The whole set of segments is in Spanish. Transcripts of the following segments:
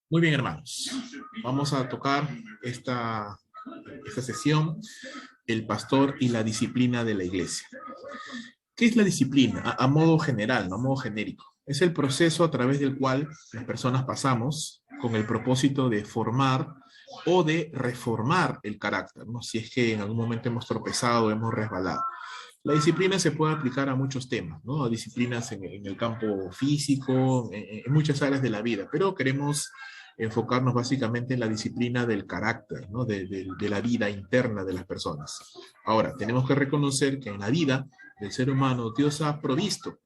Muy bien, hermanos. Vamos a tocar esta sesión, el pastor y la disciplina de la iglesia. ¿Qué es la disciplina? A modo general, no a modo genérico. Es el proceso a través del cual las personas pasamos con el propósito de formar o de reformar el carácter, ¿no? Si es que en algún momento hemos tropezado, hemos resbalado. La disciplina se puede aplicar a muchos temas, ¿no? A disciplinas en el campo físico, en muchas áreas de la vida, pero queremos enfocarnos básicamente en la disciplina del carácter, ¿no? De la vida interna de las personas. Ahora, tenemos que reconocer que en la vida del ser humano Dios ha provisto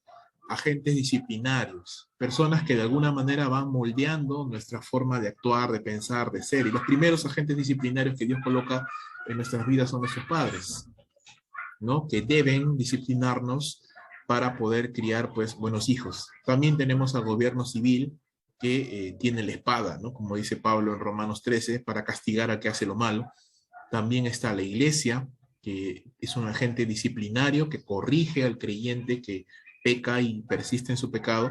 agentes disciplinarios, personas que de alguna manera van moldeando nuestra forma de actuar, de pensar, de ser. Y los primeros agentes disciplinarios que Dios coloca en nuestras vidas son nuestros padres, ¿no? Que deben disciplinarnos para poder criar, pues, buenos hijos. También tenemos al gobierno civil que tiene la espada, ¿no? Como dice Pablo en Romanos 13, para castigar al que hace lo malo. También está la iglesia, que es un agente disciplinario que corrige al creyente que peca y persiste en su pecado.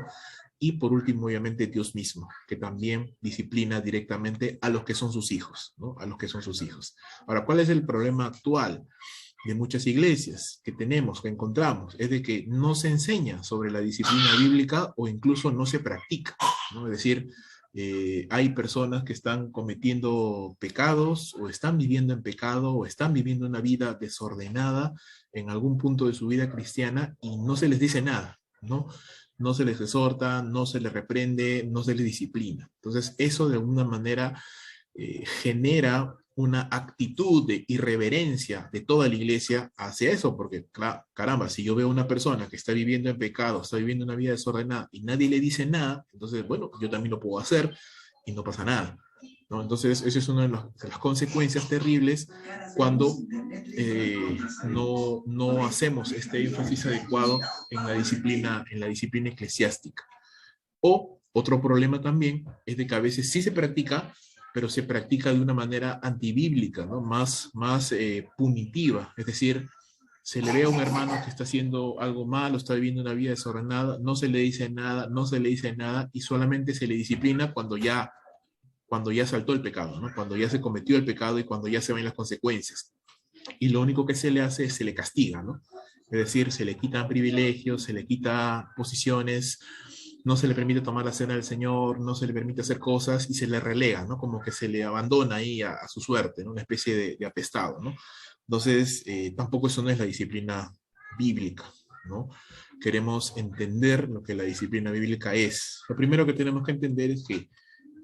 Y por último, obviamente, Dios mismo, que también disciplina directamente a los que son sus hijos, ¿no? A los que son sus hijos. Ahora, ¿cuál es el problema actual de muchas iglesias que tenemos, que encontramos? Es de que no se enseña sobre la disciplina bíblica o incluso no se practica, ¿no? Es decir, hay personas que están cometiendo pecados o están viviendo en pecado o están viviendo una vida desordenada en algún punto de su vida cristiana y no se les dice nada, ¿no? No se les exhorta, no se les reprende, no se les disciplina. Entonces, eso de alguna manera genera una actitud de irreverencia de toda la iglesia hacia eso, porque caramba, si yo veo a una persona que está viviendo en pecado, está viviendo una vida desordenada y nadie le dice nada, entonces, bueno, yo también lo puedo hacer y no pasa nada, ¿no? Entonces, esa es una de las consecuencias terribles cuando no hacemos este énfasis adecuado en la disciplina eclesiástica. O otro problema también es de que a veces sí se practica, pero se practica de una manera antibíblica, ¿no? Más punitiva. Es decir, se le ve a un hermano que está haciendo algo malo, está viviendo una vida desordenada, no se le dice nada, no se le dice nada y solamente se le disciplina cuando ya saltó el pecado, ¿no? Cuando ya se cometió el pecado y cuando ya se ven las consecuencias. Y lo único que se le hace es se le castiga, ¿no? Es decir, se le quitan privilegios, se le quita posiciones, no se le permite tomar la cena del Señor, no se le permite hacer cosas y se le relega, ¿no? Como que se le abandona ahí a su suerte, ¿no? Una especie de apestado, ¿no? Entonces, tampoco eso no es la disciplina bíblica, ¿no? Queremos entender lo que la disciplina bíblica es. Lo primero que tenemos que entender es que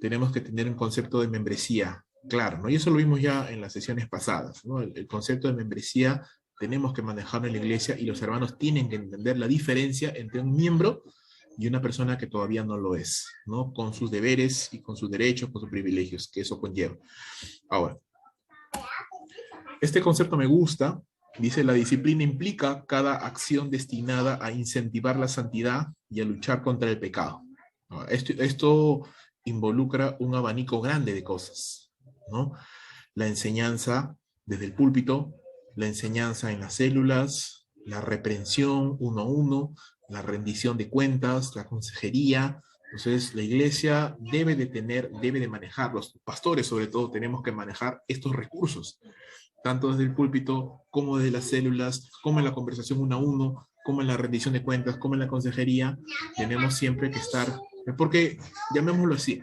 tenemos que tener un concepto de membresía claro, ¿no? Y eso lo vimos ya en las sesiones pasadas, ¿no? El concepto de membresía tenemos que manejarlo en la iglesia y los hermanos tienen que entender la diferencia entre un miembro y una persona que todavía no lo es, ¿no? Con sus deberes y con sus derechos, con sus privilegios que eso conlleva. Ahora, este concepto me gusta. Dice, la disciplina implica cada acción destinada a incentivar la santidad y a luchar contra el pecado. Ahora, esto involucra un abanico grande de cosas, ¿no? La enseñanza desde el púlpito, la enseñanza en las células, la reprensión uno a uno, la rendición de cuentas, la consejería. Entonces, la iglesia debe de manejar, los pastores sobre todo, tenemos que manejar estos recursos, tanto desde el púlpito, como desde las células, como en la conversación uno a uno, como en la rendición de cuentas, como en la consejería. Tenemos siempre que estar, porque, llamémoslo así,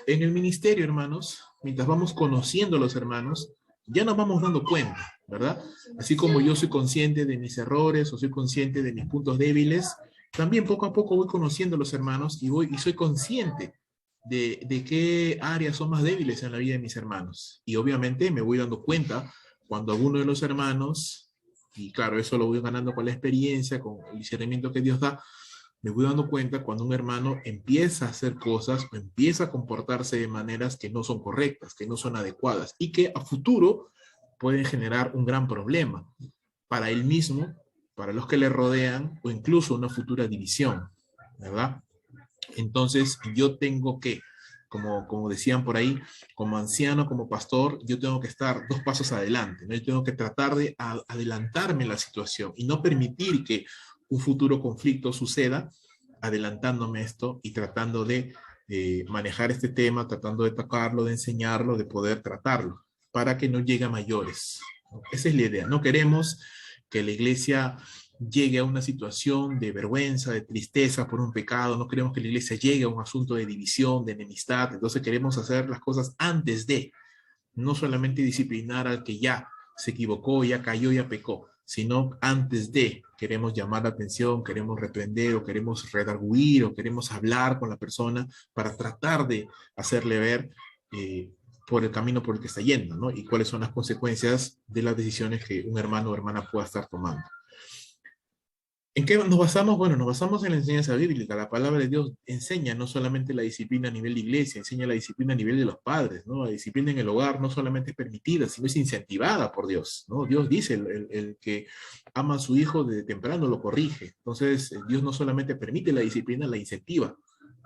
en el ministerio, hermanos, mientras vamos conociendo a los hermanos, ya nos vamos dando cuenta, ¿verdad? Así como yo soy consciente de mis errores o soy consciente de mis puntos débiles, también poco a poco voy conociendo a los hermanos y soy consciente de qué áreas son más débiles en la vida de mis hermanos. Y obviamente me voy dando cuenta cuando alguno de los hermanos, y claro, eso lo voy ganando con la experiencia, con el discernimiento que Dios da, me voy dando cuenta cuando un hermano empieza a hacer cosas o empieza a comportarse de maneras que no son correctas, que no son adecuadas y que a futuro pueden generar un gran problema para él mismo, para los que le rodean o incluso una futura división, ¿verdad? Entonces yo tengo que, como decían por ahí, como anciano, como pastor, yo tengo que estar 2 pasos adelante, ¿no? Yo tengo que tratar de adelantarme en la situación y no permitir que un futuro conflicto suceda, adelantándome esto y tratando de manejar este tema, tratando de tocarlo, de enseñarlo, de poder tratarlo, para que no llegue a mayores, ¿no? Esa es la idea. No queremos que la iglesia llegue a una situación de vergüenza, de tristeza por un pecado, no queremos que la iglesia llegue a un asunto de división, de enemistad, entonces queremos hacer las cosas antes de, no solamente disciplinar al que ya se equivocó, ya cayó, ya pecó, sino antes de, queremos llamar la atención, queremos reprender o queremos redarguir o queremos hablar con la persona para tratar de hacerle ver por el camino por el que está yendo, ¿no? Y cuáles son las consecuencias de las decisiones que un hermano o hermana pueda estar tomando. ¿En qué nos basamos? Bueno, nos basamos en la enseñanza bíblica. La palabra de Dios enseña no solamente la disciplina a nivel de iglesia, enseña la disciplina a nivel de los padres, ¿no? La disciplina en el hogar no solamente es permitida, sino es incentivada por Dios, ¿no? Dios dice, el que ama a su hijo desde temprano lo corrige. Entonces, Dios no solamente permite la disciplina, la incentiva,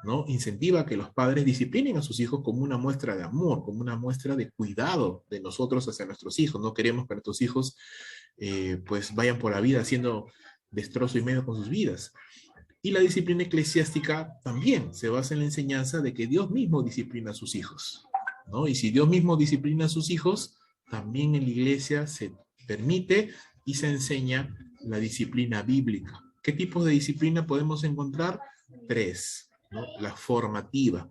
¿no? Incentiva a que los padres disciplinen a sus hijos como una muestra de amor, como una muestra de cuidado de nosotros hacia nuestros hijos. No queremos que nuestros hijos pues vayan por la vida haciendo destrozo y medio con sus vidas. Y la disciplina eclesiástica también se basa en la enseñanza de que Dios mismo disciplina a sus hijos, ¿no? Y si Dios mismo disciplina a sus hijos, también en la iglesia se permite y se enseña la disciplina bíblica. ¿Qué tipos de disciplina podemos encontrar? Tres, ¿no? La formativa,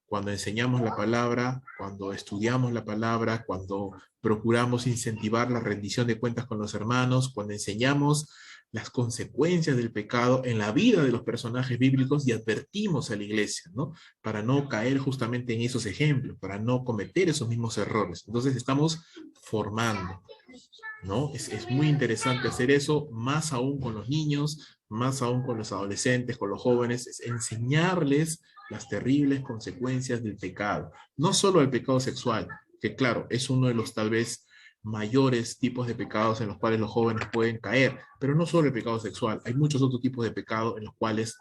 cuando enseñamos la palabra, cuando estudiamos la palabra, cuando procuramos incentivar la rendición de cuentas con los hermanos, cuando enseñamos las consecuencias del pecado en la vida de los personajes bíblicos y advertimos a la iglesia, ¿no? Para no caer justamente en esos ejemplos, para no cometer esos mismos errores. Entonces estamos formando, ¿no? Es muy interesante hacer eso, más aún con los niños, más aún con los adolescentes, con los jóvenes, es enseñarles las terribles consecuencias del pecado. No solo el pecado sexual, que claro, es uno de los tal vez mayores tipos de pecados en los cuales los jóvenes pueden caer, pero no solo el pecado sexual, hay muchos otros tipos de pecados en los cuales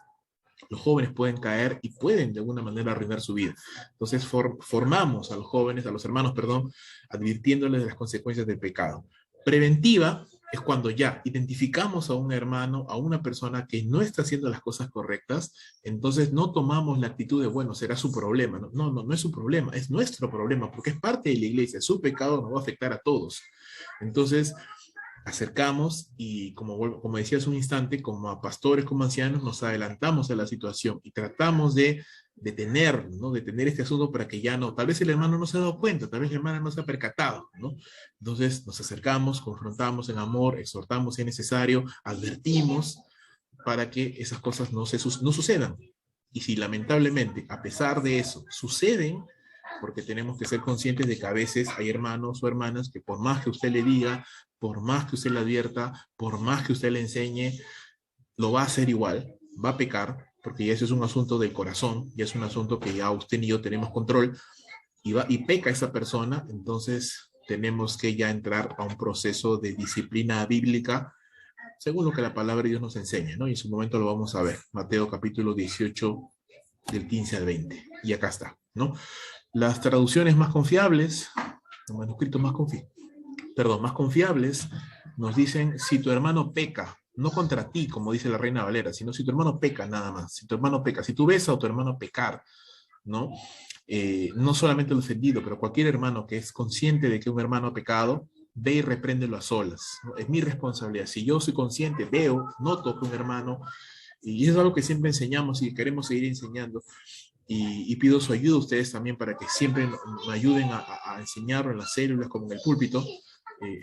los jóvenes pueden caer y pueden de alguna manera arruinar su vida. Entonces formamos a los jóvenes, a los hermanos, perdón, advirtiéndoles de las consecuencias del pecado. Preventiva es cuando ya identificamos a un hermano, a una persona que no está haciendo las cosas correctas, entonces no tomamos la actitud de, bueno, será su problema. No es su problema, es nuestro problema, porque es parte de la iglesia, su pecado nos va a afectar a todos. Entonces, acercamos y como decía hace un instante, como a pastores, como ancianos, nos adelantamos a la situación y tratamos de detener, ¿no? Detener este asunto para que ya no, tal vez el hermano no se ha dado cuenta, tal vez la hermana no se ha percatado, ¿no? Entonces nos acercamos, confrontamos en amor, exhortamos si es necesario, advertimos para que esas cosas no sucedan. Y si lamentablemente, a pesar de eso, suceden, porque tenemos que ser conscientes de que a veces hay hermanos o hermanas que por más que usted le diga, por más que usted le advierta, por más que usted le enseñe, lo va a hacer igual, va a pecar, porque ya ese es un asunto del corazón, ya es un asunto que ya usted y yo tenemos control, y peca esa persona, entonces tenemos que ya entrar a un proceso de disciplina bíblica, según lo que la palabra de Dios nos enseña, ¿no? Y en su momento lo vamos a ver, Mateo capítulo 18, del 15 al 20, y acá está, ¿no? Las traducciones más confiables, los manuscritos más confiables, nos dicen, si tu hermano peca, no contra ti, como dice la Reina Valera, sino si tu hermano peca nada más, si tu hermano peca, si tú ves a tu hermano pecar, ¿no? No solamente el ofendido, pero cualquier hermano que es consciente de que un hermano ha pecado, ve y repréndelo a solas, ¿no? Es mi responsabilidad. Si yo soy consciente, veo, noto que un hermano, y eso es algo que siempre enseñamos y queremos seguir enseñando, y pido su ayuda a ustedes también para que siempre me ayuden a enseñarlo en las células como en el púlpito.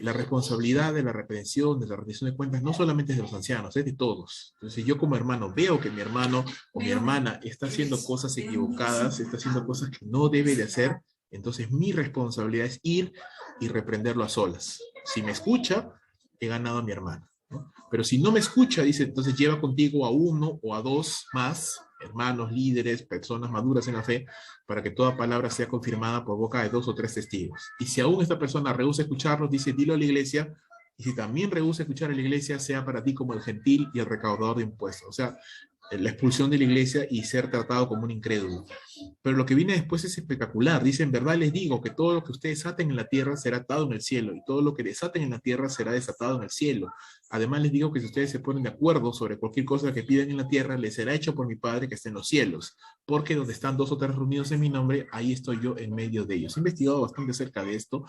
La responsabilidad de la reprensión, de la rendición de cuentas, no solamente es de los ancianos, es de todos. Entonces, yo como hermano veo que mi hermano o mi hermana está haciendo cosas equivocadas, está haciendo cosas que no debe de hacer, entonces mi responsabilidad es ir y reprenderlo a solas. Si me escucha, he ganado a mi hermano, ¿no? Pero si no me escucha, dice, entonces lleva contigo a uno o a dos más, hermanos, líderes, personas maduras en la fe, para que toda palabra sea confirmada por boca de dos o tres testigos. Y si aún esta persona rehúsa escucharlos, dice, dilo a la iglesia, y si también rehúsa escuchar a la iglesia, sea para ti como el gentil y el recaudador de impuestos. O sea, la expulsión de la iglesia y ser tratado como un incrédulo. Pero lo que viene después es espectacular. Dice, en verdad les digo que todo lo que ustedes aten en la tierra será atado en el cielo, y todo lo que desaten en la tierra será desatado en el cielo. Además les digo que si ustedes se ponen de acuerdo sobre cualquier cosa que pidan en la tierra, les será hecho por mi Padre que está en los cielos. Porque donde están dos o tres reunidos en mi nombre, ahí estoy yo en medio de ellos. He investigado bastante acerca de esto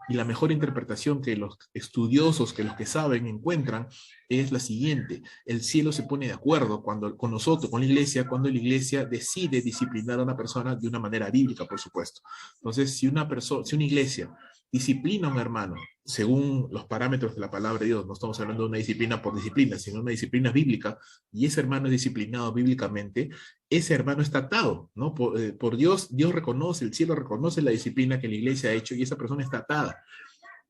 y la mejor interpretación que los estudiosos, que los que saben, encuentran es la siguiente. El cielo se pone de acuerdo con nosotros, con la iglesia, cuando la iglesia decide disciplinar a una persona de una manera bíblica, por supuesto. Entonces, si una iglesia disciplina a un hermano según los parámetros de la palabra de Dios, no estamos hablando de una disciplina por disciplina, sino una disciplina bíblica, y ese hermano es disciplinado bíblicamente, ese hermano está atado, ¿no? Por Dios, Dios reconoce, el cielo reconoce la disciplina que la iglesia ha hecho y esa persona está atada.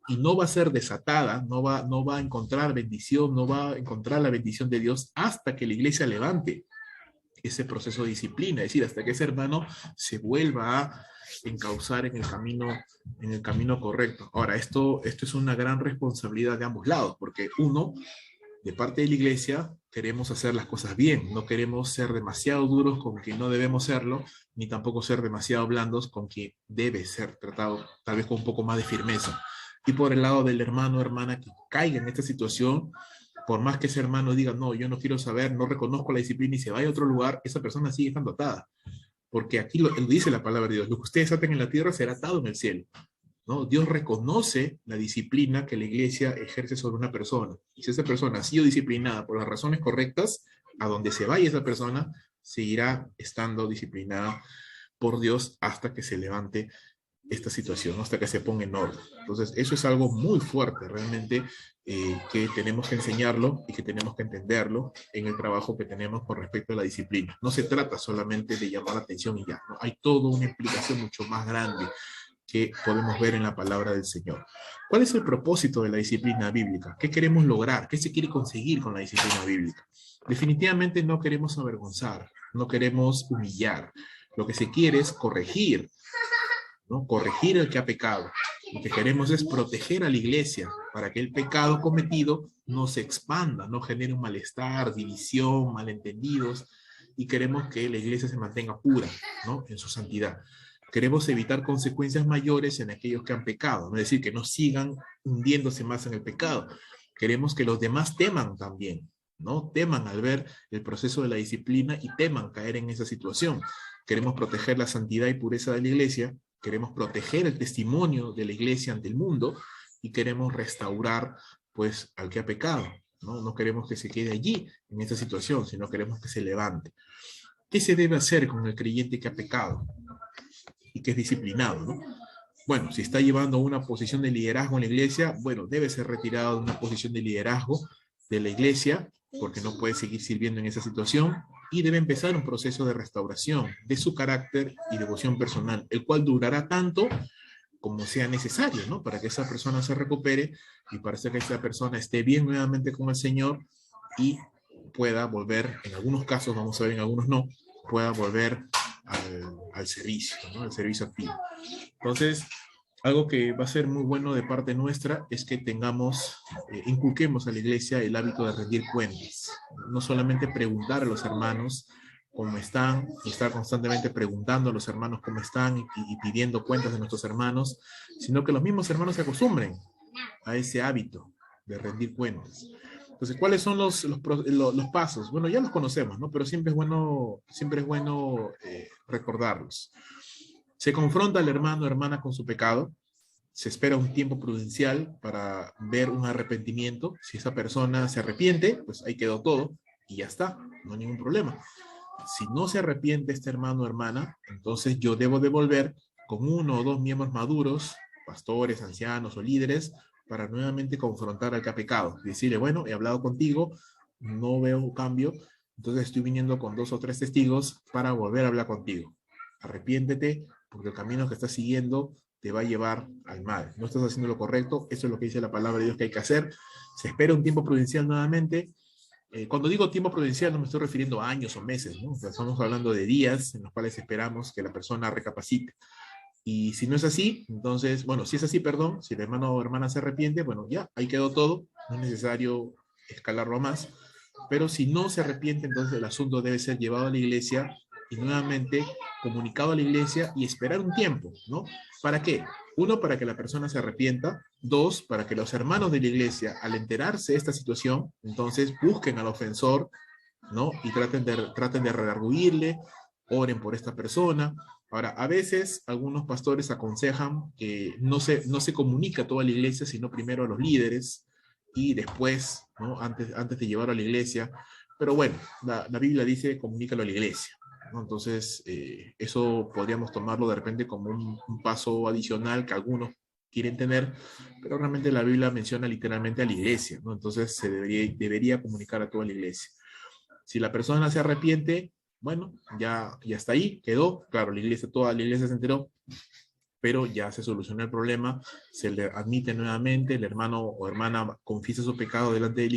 Y no va a ser desatada, no va a encontrar bendición, no va a encontrar la bendición de Dios hasta que la iglesia levante ese proceso de disciplina, es decir, hasta que ese hermano se vuelva a encauzar en el camino correcto. Ahora, esto es una gran responsabilidad de ambos lados, porque uno, de parte de la iglesia, queremos hacer las cosas bien, no queremos ser demasiado duros con quien no debemos serlo, ni tampoco ser demasiado blandos con quien debe ser tratado, tal vez con un poco más de firmeza. Y por el lado del hermano o hermana que caiga en esta situación, por más que ese hermano diga, no, yo no quiero saber, no reconozco la disciplina y se vaya a otro lugar, esa persona sigue estando atada. Porque aquí lo dice la palabra de Dios, lo que ustedes aten en la tierra será atado en el cielo, ¿no? Dios reconoce la disciplina que la iglesia ejerce sobre una persona. Y si esa persona ha sido disciplinada por las razones correctas, a donde se vaya esa persona, seguirá estando disciplinada por Dios hasta que se levante esta situación, hasta que se ponga en orden. Entonces, eso es algo muy fuerte, realmente, que tenemos que enseñarlo y que tenemos que entenderlo en el trabajo que tenemos con respecto a la disciplina. No se trata solamente de llamar la atención y ya, ¿no? Hay toda una implicación mucho más grande que podemos ver en la palabra del Señor. ¿Cuál es el propósito de la disciplina bíblica? ¿Qué queremos lograr? ¿Qué se quiere conseguir con la disciplina bíblica? Definitivamente no queremos avergonzar, no queremos humillar. Lo que se quiere es corregir, ¿no? Corregir el que ha pecado. Lo que queremos es proteger a la iglesia para que el pecado cometido no se expanda, no genere un malestar, división, malentendidos, y queremos que la iglesia se mantenga pura, ¿no? En su santidad. Queremos evitar consecuencias mayores en aquellos que han pecado, ¿no? Es decir, que no sigan hundiéndose más en el pecado. Queremos que los demás teman también, ¿no? Teman al ver el proceso de la disciplina y teman caer en esa situación. Queremos proteger la santidad y pureza de la iglesia, queremos proteger el testimonio de la iglesia ante el mundo y queremos restaurar, pues, al que ha pecado, ¿no? No queremos que se quede allí en esta situación, sino queremos que se levante. ¿Qué se debe hacer con el creyente que ha pecado y que es disciplinado, ¿no? Bueno, si está llevando una posición de liderazgo en la iglesia, bueno, debe ser retirado de una posición de liderazgo de la iglesia, porque no puede seguir sirviendo en esa situación, y debe empezar un proceso de restauración de su carácter y devoción personal, el cual durará tanto como sea necesario, ¿no? Para que esa persona se recupere y para que esa persona esté bien nuevamente con el Señor y pueda volver, en algunos casos, vamos a ver, en algunos no, pueda volver al servicio, ¿no? Al servicio activo. Entonces, algo que va a ser muy bueno de parte nuestra es que inculquemos a la iglesia el hábito de rendir cuentas. No solamente preguntar a los hermanos cómo están, y estar constantemente preguntando a los hermanos cómo están y pidiendo cuentas de nuestros hermanos, sino que los mismos hermanos se acostumbren a ese hábito de rendir cuentas. Entonces, ¿cuáles son los pasos? Bueno, ya los conocemos, ¿no? Pero siempre es bueno recordarlos. Se confronta al hermano o hermana con su pecado, se espera un tiempo prudencial para ver un arrepentimiento. Si esa persona se arrepiente, pues ahí quedó todo y ya está, no hay ningún problema. Si no se arrepiente este hermano o hermana, entonces yo debo devolver con uno o dos miembros maduros, pastores, ancianos o líderes, para nuevamente confrontar al que ha pecado. Decirle, bueno, he hablado contigo, no veo cambio, entonces estoy viniendo con 2 o 3 testigos para volver a hablar contigo. Arrepiéntete, porque el camino que estás siguiendo te va a llevar al mal. No estás haciendo lo correcto, eso es lo que dice la palabra de Dios que hay que hacer. Se espera un tiempo prudencial nuevamente. Cuando digo tiempo prudencial no me estoy refiriendo a años o meses, ¿no? O sea, estamos hablando de días en los cuales esperamos que la persona recapacite. Y si no es así, entonces, bueno, si es así, perdón, si el hermano o hermana se arrepiente, bueno, ya, ahí quedó todo, no es necesario escalarlo más. Pero si no se arrepiente, entonces el asunto debe ser llevado a la iglesia y nuevamente comunicado a la iglesia y esperar un tiempo, ¿no? ¿Para qué? Uno, para que la persona se arrepienta. Dos, para que los hermanos de la iglesia, al enterarse de esta situación, entonces busquen al ofensor, ¿no? Y traten de redarguirle, oren por esta persona. Ahora, a veces algunos pastores aconsejan que no se comunica a toda la iglesia, sino primero a los líderes y después, ¿no? Antes de llevarlo a la iglesia. Pero bueno, la Biblia dice comunícalo a la iglesia, ¿no? Entonces, eso podríamos tomarlo de repente como un paso adicional que algunos quieren tener, pero realmente la Biblia menciona literalmente a la iglesia, ¿no? Entonces se debería comunicar a toda la iglesia. Si la persona se arrepiente, bueno, ya está ahí, quedó, claro, toda la iglesia se enteró, pero ya se solucionó el problema, se le admite nuevamente, el hermano o hermana confiesa su pecado delante de la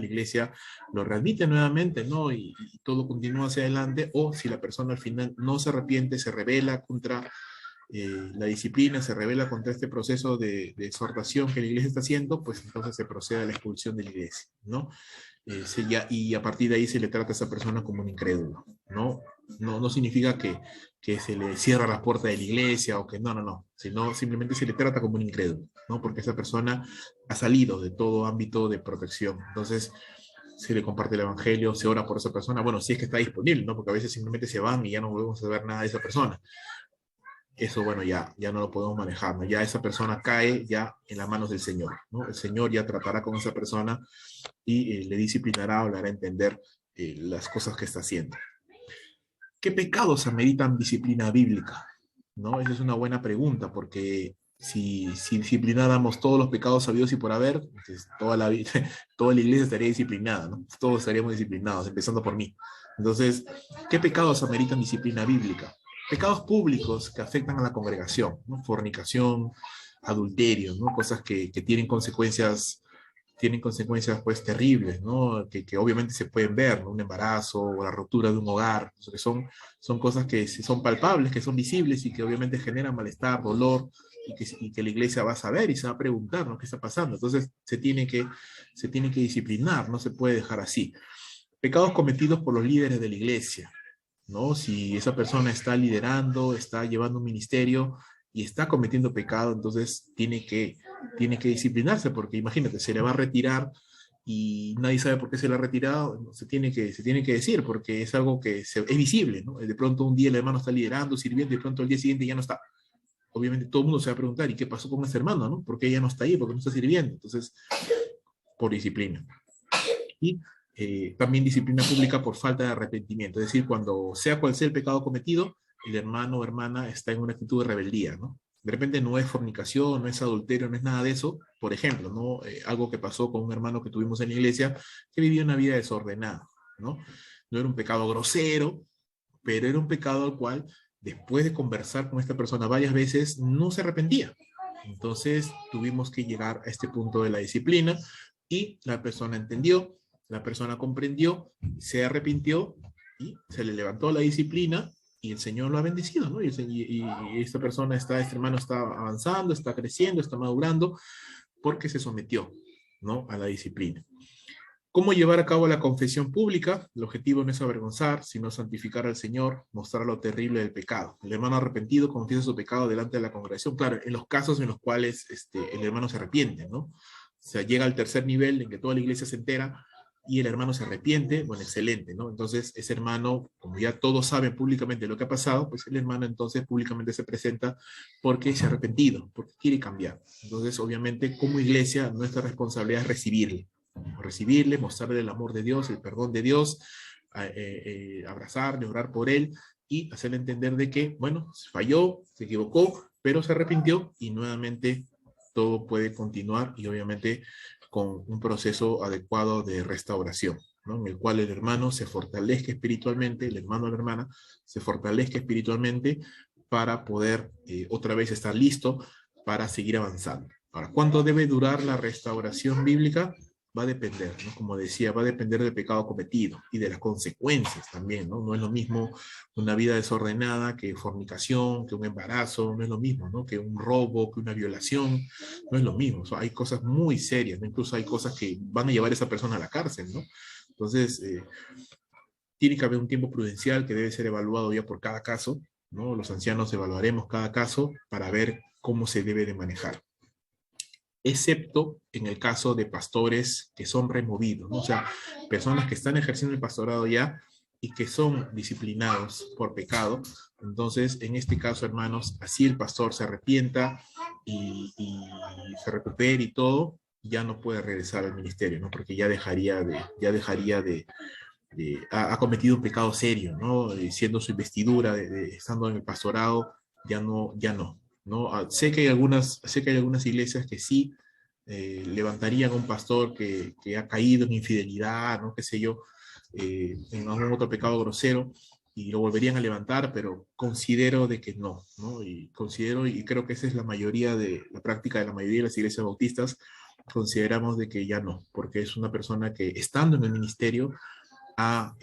iglesia lo readmite nuevamente, ¿no? Y todo continúa hacia adelante, o si la persona al final no se arrepiente, se rebela contra la disciplina, se rebela contra este proceso de exhortación que la iglesia está haciendo, pues entonces se procede a la expulsión de la iglesia, ¿no? Y a partir de ahí se le trata a esa persona como un incrédulo, ¿no? No significa que se le cierra la puerta de la iglesia o que no, sino simplemente se le trata como un incrédulo, ¿no? Porque esa persona ha salido de todo ámbito de protección. Entonces, se le comparte el evangelio, se ora por esa persona, bueno, si es que está disponible, ¿no? Porque a veces simplemente se van y ya no volvemos a ver nada de esa persona. Eso, bueno, ya no lo podemos manejar, ¿no? Ya esa persona cae ya en las manos del Señor, ¿no? El Señor ya tratará con esa persona y le disciplinará o le hará entender las cosas que está haciendo. ¿Qué pecados ameritan disciplina bíblica? ¿No? Esa es una buena pregunta, porque si disciplináramos todos los pecados sabidos y por haber, entonces toda la iglesia estaría disciplinada, ¿no? Todos estaríamos disciplinados, empezando por mí. Entonces, ¿qué pecados ameritan disciplina bíblica? Pecados públicos que afectan a la congregación, ¿no? Fornicación, adulterio, ¿no? Cosas que tienen consecuencias pues terribles, ¿no? Que obviamente se pueden ver, ¿no? Un embarazo o la ruptura de un hogar, o sea, que son cosas que son palpables, que son visibles y que obviamente generan malestar, dolor, y que la iglesia va a saber y se va a preguntar, ¿no? ¿Qué está pasando? Entonces se tiene que disciplinar, no se puede dejar así. Pecados cometidos por los líderes de la iglesia, ¿no? Si esa persona está liderando, está llevando un ministerio y está cometiendo pecado, entonces tiene que disciplinarse, porque imagínate, se le va a retirar y nadie sabe por qué se le ha retirado, se tiene que decir, porque es algo que es visible, ¿no? De pronto un día el hermano está liderando, sirviendo, y de pronto el día siguiente ya no está. Obviamente todo el mundo se va a preguntar, ¿y qué pasó con ese hermano, no? ¿Por qué ya no está ahí? ¿Por qué no está sirviendo? Entonces, por disciplina. Y también disciplina pública por falta de arrepentimiento, es decir, cuando sea cual sea el pecado cometido, el hermano o hermana está en una actitud de rebeldía, ¿no? De repente no es fornicación, no es adulterio, no es nada de eso. Por ejemplo, ¿no? Algo que pasó con un hermano que tuvimos en la iglesia que vivía una vida desordenada, ¿no? No era un pecado grosero, pero era un pecado al cual, después de conversar con esta persona varias veces, no se arrepentía. Entonces tuvimos que llegar a este punto de la disciplina y la persona entendió, la persona comprendió, se arrepintió y se le levantó la disciplina y el Señor lo ha bendecido, ¿no? Y esta persona este hermano está avanzando, está creciendo, está madurando porque se sometió, ¿no? A la disciplina. ¿Cómo llevar a cabo la confesión pública? El objetivo no es avergonzar, sino santificar al Señor, mostrar lo terrible del pecado. El hermano arrepentido confiesa su pecado delante de la congregación. Claro, en los casos en los cuales el hermano se arrepiente, ¿no? O sea, llega al tercer nivel en que toda la iglesia se entera y el hermano se arrepiente, bueno, excelente, ¿no? Entonces, ese hermano, como ya todos saben públicamente lo que ha pasado, pues el hermano entonces públicamente se presenta porque se ha arrepentido, porque quiere cambiar. Entonces, obviamente, como iglesia, nuestra responsabilidad es recibirle, mostrarle el amor de Dios, el perdón de Dios, abrazarle, orar por él y hacerle entender de que, bueno, falló, se equivocó, pero se arrepintió y nuevamente todo puede continuar y obviamente con un proceso adecuado de restauración, ¿no? En el cual el hermano se fortalezca espiritualmente, el hermano o la hermana se fortalezca espiritualmente para poder otra vez estar listo para seguir avanzando. Ahora, ¿cuánto debe durar la restauración bíblica? Va a depender, ¿no? Como decía, va a depender del pecado cometido y de las consecuencias también, ¿no? No es lo mismo una vida desordenada que fornicación, que un embarazo, no es lo mismo, ¿no? Que un robo, que una violación, no es lo mismo. O sea, hay cosas muy serias, ¿no? Incluso hay cosas que van a llevar a esa persona a la cárcel, ¿no? Entonces, tiene que haber un tiempo prudencial que debe ser evaluado ya por cada caso ¿no? Los ancianos evaluaremos cada caso para ver cómo se debe de manejar, excepto en el caso de pastores que son removidos, ¿no? O sea, personas que están ejerciendo el pastorado ya y que son disciplinados por pecado. Entonces, en este caso, hermanos, así el pastor se arrepienta y se recupere y todo, ya no puede regresar al ministerio, ¿no? Porque ya dejaría ha cometido un pecado serio, ¿no? Siendo su investidura, estando en el pastorado, ya no, ¿no? Sé que hay algunas iglesias que sí levantarían a un pastor que ha caído en infidelidad, ¿no? Qué sé yo, en algún otro pecado grosero, y lo volverían a levantar, pero considero de que no, ¿no? Y considero, y creo que esa es la práctica de la mayoría de las iglesias bautistas, consideramos de que ya no, porque es una persona que estando en el ministerio ha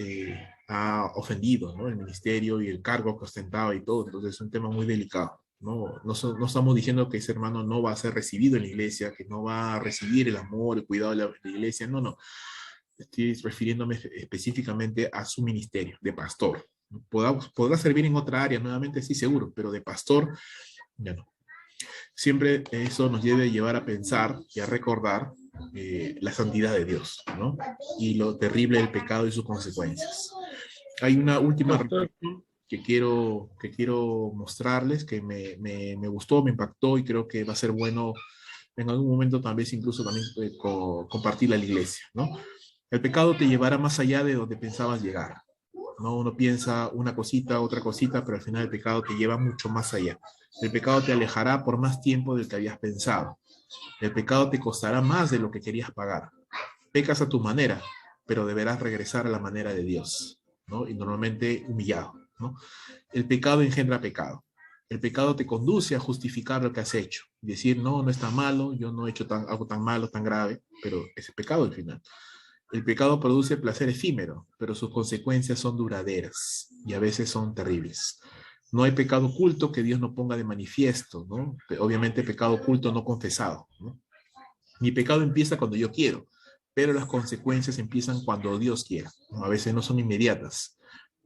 ofendido, ¿no? El ministerio y el cargo que ostentaba y todo, entonces es un tema muy delicado. No estamos diciendo que ese hermano no va a ser recibido en la iglesia, que no va a recibir el amor, el cuidado de la iglesia, no. Estoy refiriéndome específicamente a su ministerio de pastor. Podrá servir en otra área, nuevamente sí, seguro, pero de pastor, ya no. Siempre eso nos debe llevar a pensar y a recordar la santidad de Dios, ¿no? Y lo terrible del pecado y sus consecuencias. Hay una última Pastor, reflexión que quiero mostrarles, que me gustó, me impactó y creo que va a ser bueno en algún momento tal vez incluso también compartirla a la iglesia, ¿no? El pecado te llevará más allá de donde pensabas llegar, ¿no? Uno piensa una cosita, otra cosita, pero al final el pecado te lleva mucho más allá. El pecado te alejará por más tiempo del que habías pensado. El pecado te costará más de lo que querías pagar. Pecas a tu manera, pero deberás regresar a la manera de Dios, ¿no? Y normalmente humillado, ¿no? El pecado engendra pecado. El pecado te conduce a justificar lo que has hecho. Decir, no, no es tan malo, yo no he hecho algo tan malo, tan grave, pero es pecado al final. El pecado produce placer efímero, pero sus consecuencias son duraderas y a veces son terribles. No hay pecado oculto que Dios no ponga de manifiesto, ¿no? Obviamente pecado oculto no confesado, ¿no? Mi pecado empieza cuando yo quiero, pero las consecuencias empiezan cuando Dios quiera, ¿no? A veces no son inmediatas,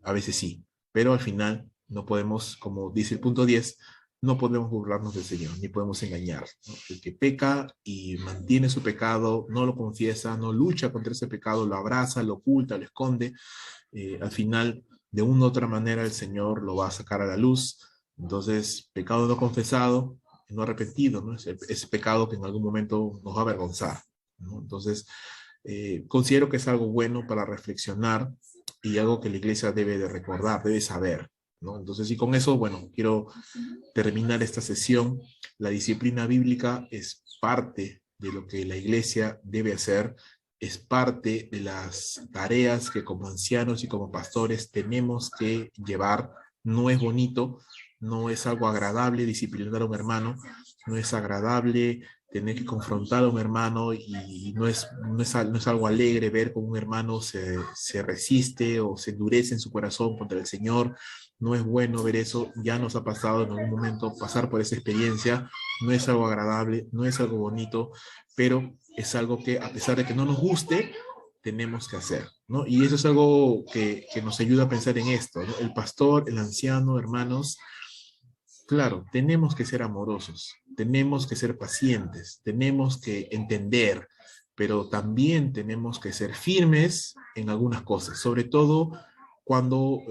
a veces sí, pero al final no podemos, como dice el punto 10, no podemos burlarnos del Señor, ni podemos engañar, ¿no? El que peca y mantiene su pecado, no lo confiesa, no lucha contra ese pecado, lo abraza, lo oculta, lo esconde, al final, de una u otra manera, el Señor lo va a sacar a la luz. Entonces, pecado no confesado, no arrepentido, ¿no? Es pecado que en algún momento nos va a avergonzar, ¿no? Entonces, considero que es algo bueno para reflexionar y algo que la iglesia debe de recordar, debe saber, ¿no? Entonces, y con eso, bueno, quiero terminar esta sesión. La disciplina bíblica es parte de lo que la iglesia debe hacer, es parte de las tareas que como ancianos y como pastores tenemos que llevar. No es bonito, no es algo agradable disciplinar a un hermano, no es agradable tener que confrontar a un hermano y no es algo alegre ver cómo un hermano se resiste o se endurece en su corazón contra el Señor. No es bueno ver eso, ya nos ha pasado en algún momento pasar por esa experiencia, no es algo agradable, no es algo bonito, pero es algo que a pesar de que no nos guste, tenemos que hacer, ¿no? Y eso es algo que nos ayuda a pensar en esto, ¿no? El pastor, el anciano, hermanos, claro, tenemos que ser amorosos, tenemos que ser pacientes, tenemos que entender, pero también tenemos que ser firmes en algunas cosas, sobre todo cuando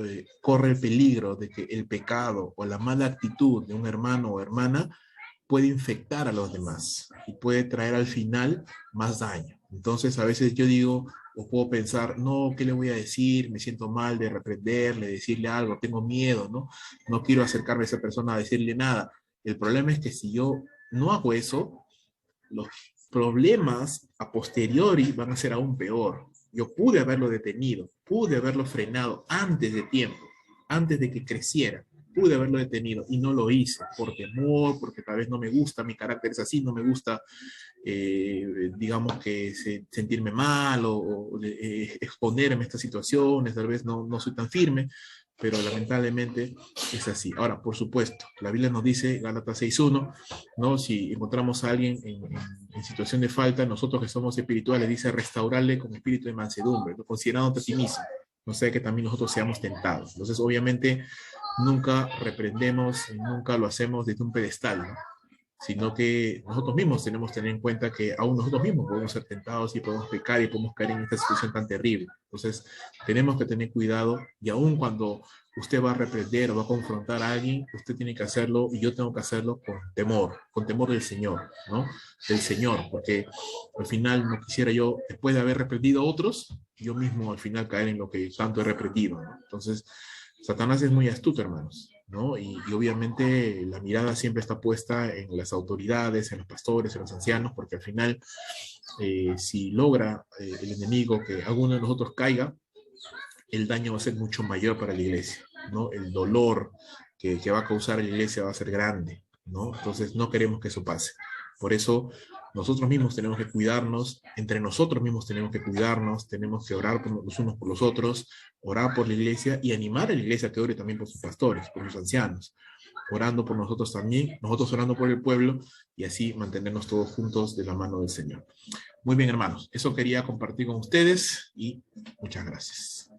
corre el peligro de que el pecado o la mala actitud de un hermano o hermana puede infectar a los demás y puede traer al final más daño. Entonces, a veces yo digo, o puedo pensar, no, ¿qué le voy a decir? Me siento mal de reprenderle, decirle algo, tengo miedo, ¿no? No quiero acercarme a esa persona a decirle nada. El problema es que si yo no hago eso, los problemas a posteriori van a ser aún peor. Yo pude haberlo detenido, pude haberlo frenado antes de tiempo, antes de que creciera. Pude haberlo detenido y no lo hice por temor, porque tal vez no me gusta, mi carácter es así, no me gusta, digamos que sentirme mal o exponerme a estas situaciones, tal vez no soy tan firme, pero lamentablemente es así. Ahora, por supuesto, la Biblia nos dice, Gálatas 6:1, ¿no? Si encontramos a alguien en situación de falta, nosotros que somos espirituales, dice restaurarle con espíritu de mansedumbre, ¿no? Considerándote a ti mismo, no sea que también nosotros seamos tentados. Entonces, obviamente, nunca reprendemos, nunca lo hacemos desde un pedestal, ¿no? Sino que nosotros mismos tenemos que tener en cuenta que aún nosotros mismos podemos ser tentados y podemos pecar y podemos caer en esta situación tan terrible. Entonces, tenemos que tener cuidado y aún cuando usted va a reprender o va a confrontar a alguien, usted tiene que hacerlo y yo tengo que hacerlo con temor del Señor, ¿no? Del Señor, porque al final no quisiera yo, después de haber reprendido a otros, yo mismo al final caer en lo que tanto he reprendido, ¿no? Entonces, Satanás es muy astuto, hermanos, ¿no? Y obviamente la mirada siempre está puesta en las autoridades, en los pastores, en los ancianos, porque al final, si logra el enemigo que alguno de nosotros caiga, el daño va a ser mucho mayor para la iglesia, ¿no? El dolor que va a causar la iglesia va a ser grande, ¿no? Entonces no queremos que eso pase. Por eso nosotros mismos tenemos que cuidarnos, entre nosotros mismos tenemos que cuidarnos, tenemos que orar por los unos por los otros, orar por la iglesia y animar a la iglesia que ore también por sus pastores, por sus ancianos, orando por nosotros también, nosotros orando por el pueblo y así mantenernos todos juntos de la mano del Señor. Muy bien, hermanos, eso quería compartir con ustedes y muchas gracias.